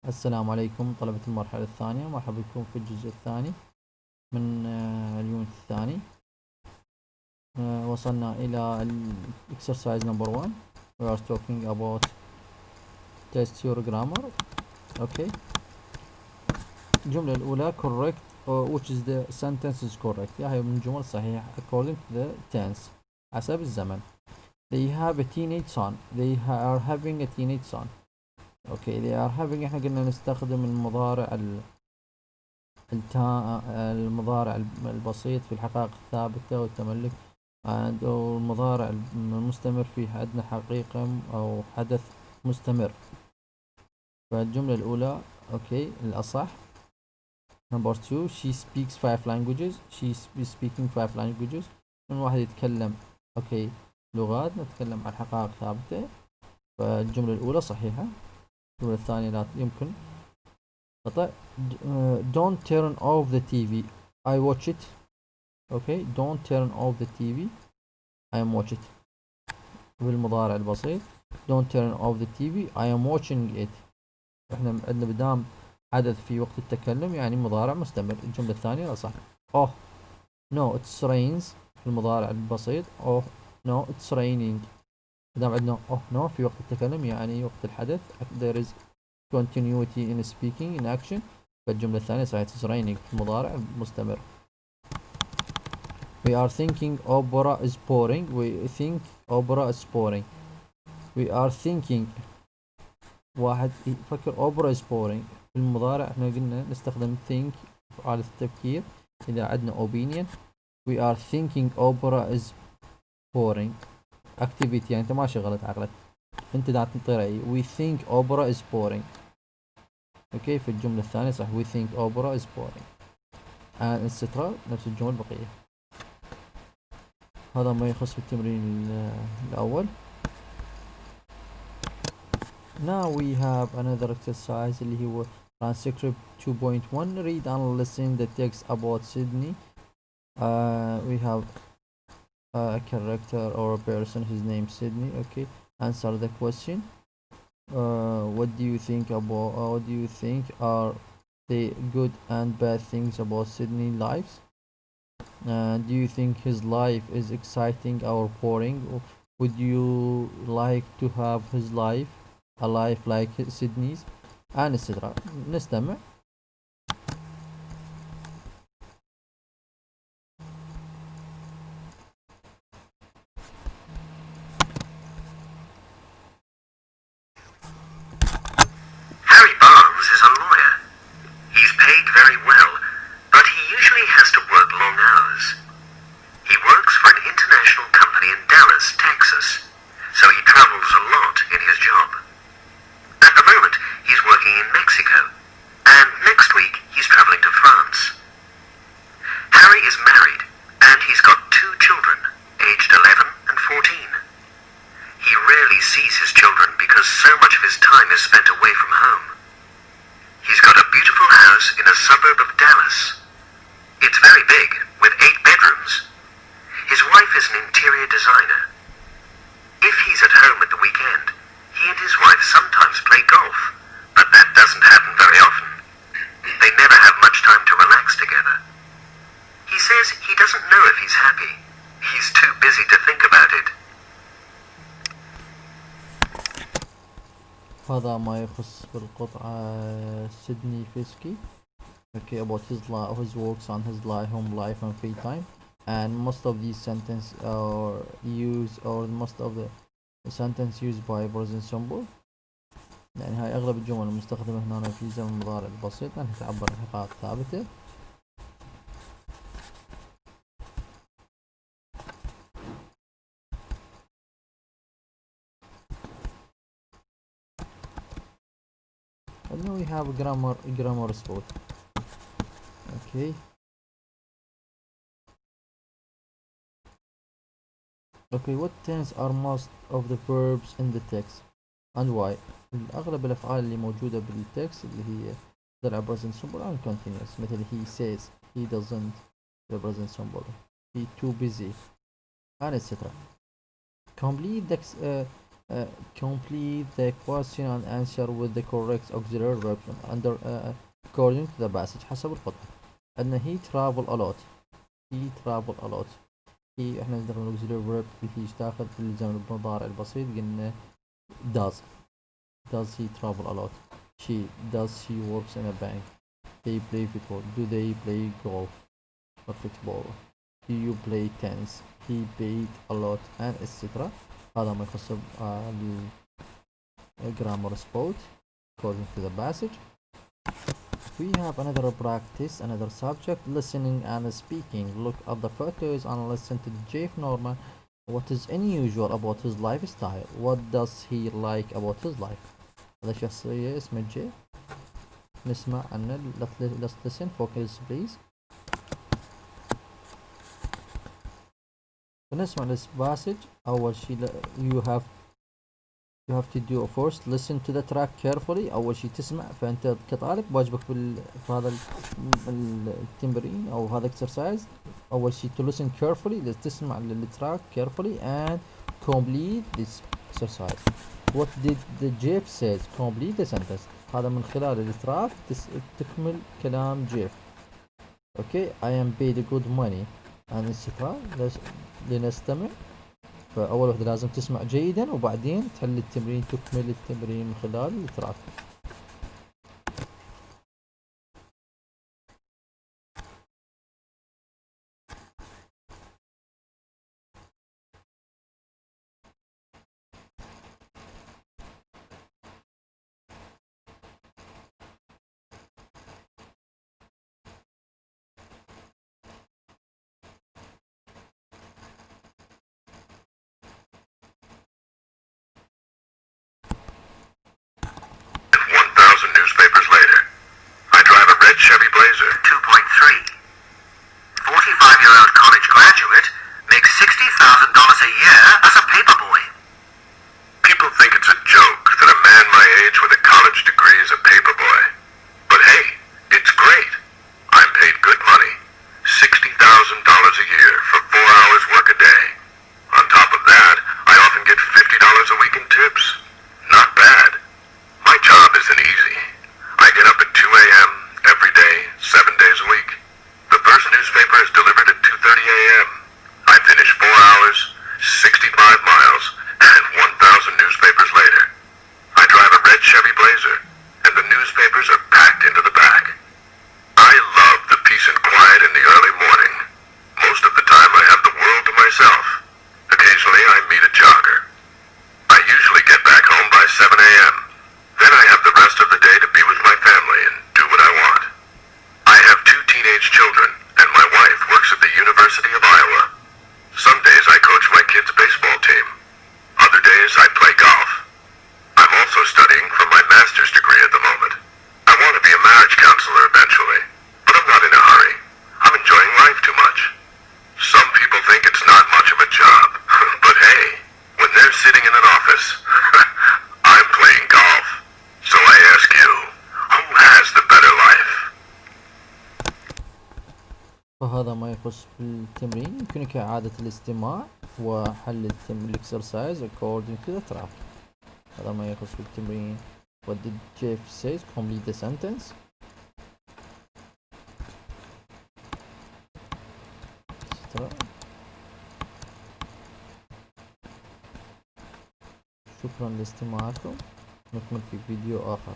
السلام عليكم طلبة المرحلة الثانية، مرحبا بكم في الجزء الثاني من اليونت الثاني. وصلنا إلى exercise number 1. We are talking about test your grammar. Okay. الجملة الأولى correct which is the sentence is correct. هي من الجمل الصحيحة according to the tense حسب الزمن. They have a teenage son. They are having a teenage son. اوكي they are having احنا قلنا نستخدم المضارع البسيط في الحقائق الثابتة والتملك، والمضارع المستمر فيه عندنا حقيقة او حدث مستمر. فالجملة الاولى اوكي الاصح. number 2 she speaks 5 languages. she is speaking 5 languages. من واحد يتكلم اوكي لغات، نتكلم عن حقائق ثابتة، فالجملة الاولى صحيحة. الجملة الثانية لا يمكن خطأ. don't turn off the TV. I watch it. okay don't turn off the TV. I am watch it. بالمضارع البسيط don't turn off the TV. I am watching it. احنا عندنا بدام حدث في وقت التكلم يعني مضارع مستمر. الجملة الثانية لا صح. oh no it's rains في المضارع البسيط. oh no it's raining. بدام عندنا oh no في وقت التكلم يعني وقت الحدث there is continuity in speaking in action. فالجملة الثانية صحيح it's raining في المضارع المستمر. we are thinking opera is boring. we think opera is boring. we are thinking واحد يفكر opera is boring في المضارع احنا قلنا نستخدم think أفعال التفكير إذا عندنا opinion. we are thinking opera is boring activity يعني انت ما شغلت عقلك، انت دا تنطي رأي. we think opera is boring. اوكي في الجملة الثانية صح we think opera is boring and etc. نفس الجمل البقية. هذا ما يخص بالتمرين الأول. now we have another exercise اللي هو transcript 2.1. read and listen the text about Sydney. we have a character or a person whose name is Sydney. okay answer the question. what do you think are the good and bad things about Sydney lives? do you think his life is exciting or boring? would you like to have his life a life like Sydney's and etc. نستمع. sees his children because so much of his time is spent away from home. He's got a beautiful house in a suburb of Dallas. It's very big, with 8 bedrooms. His wife is an interior designer. If he's at home at the weekend, he and his wife sometimes play golf, but that doesn't happen very often. They never have much time to relax together. He says he doesn't know if he's happy. He's too busy to think about it. هذا ما يخص بالقطعة سيدني فيسكي. okay about his life, his works on his life, home life and free time. and most of these sentences are used, or most of the sentence used by present simple. يعني هاي اغلب الجمل المستخدمة هنا في زمن المضارع البسيط لانها تعبر عن حقائق ثابتة. and now we have a grammar spot. okay what tense are most of the verbs in the text and why? اغلب الافعال اللي موجودة بالتكست اللي هي تدل على present simple and continuous. مثل he says, he doesn't the present simple, he too busy and etc. complete the complete the question and answer with the correct auxiliary verb under according to the passage حسب الخطة. عندنا he travel a lot. he travel a lot. he احنا نقدر auxiliary verb he تاخذ في الزمن المضارع البسيط قلنا does he travel a lot. she works in a bank. they play football. do they play golf or football. do you play tennis. he paid a lot and etc. هذا ما يخص grammar spot according to the passage. We have another practice, another subject, listening and speaking. Look at the photos and listen to Jeff Norman. What is unusual about his lifestyle? What does he like about his life? هذا شخصية اسمه جيف نسمع عنه. Let's listen, focus please. نسمع this passage. أول شي you have to do first listen to the track carefully. أول شي تسمع. فأنت كطالب واجبك في هذا التمرين أو هذا exercise أول شي to listen carefully تسمع للتراك carefully and complete this exercise. What did the Jeff says? Complete the sentence. هذا من خلال التراك تكمل كلام جيف. Okay, I am paid good money and etc. لنستمع. فأول وحدة لازم تسمع جيدا وبعدين تحل التمرين تكمل التمرين من خلال التراك. Newspapers later. I drive a red Chevy Blazer. 2.3. 45-year-old college graduate makes $60,000 a year as a paperboy. People think it's a joke that a man my age with a college degree is a paperboy. But hey, it's great. I'm paid good money. $60,000 a year for 4 hours work a day. On top of that, I often get $50 a week in tips. Not bad. My job isn't easy. I get up at 2 a.m. every day, 7 days a week. The first newspaper is delivered at 2:30 a.m. I finish 4 hours, 65 miles, and 1,000 newspapers later. I drive a red Chevy Blazer, and the newspapers are packed into the back. I love the peace and quiet in the early morning. Most of the time I have the world to myself. Occasionally I meet a jogger. I usually get back home by 7 a.m. Then I have the rest of the day to be with my family and do what I want. I have 2 teenage children, and my wife works at the University of Iowa. Some days I coach my kids' baseball team. Other days I play golf. I'm also studying for my master's degree at the moment. I want to be a marriage counselor eventually, but I'm not in a hurry. I'm enjoying life too much. Some people think it's not much of a job, but hey, when they're sitting in an office, I'm playing golf. So I ask you, who has the better life? فهذا ما يخص في التمرين. يمكنك إعادة الاستماع وحل الإكسرسايز according to the track. هذا ما يخص في التمرين. What did Jeff say? Complete the sentence. شكرا لاستماعكم. نكمل في فيديو آخر.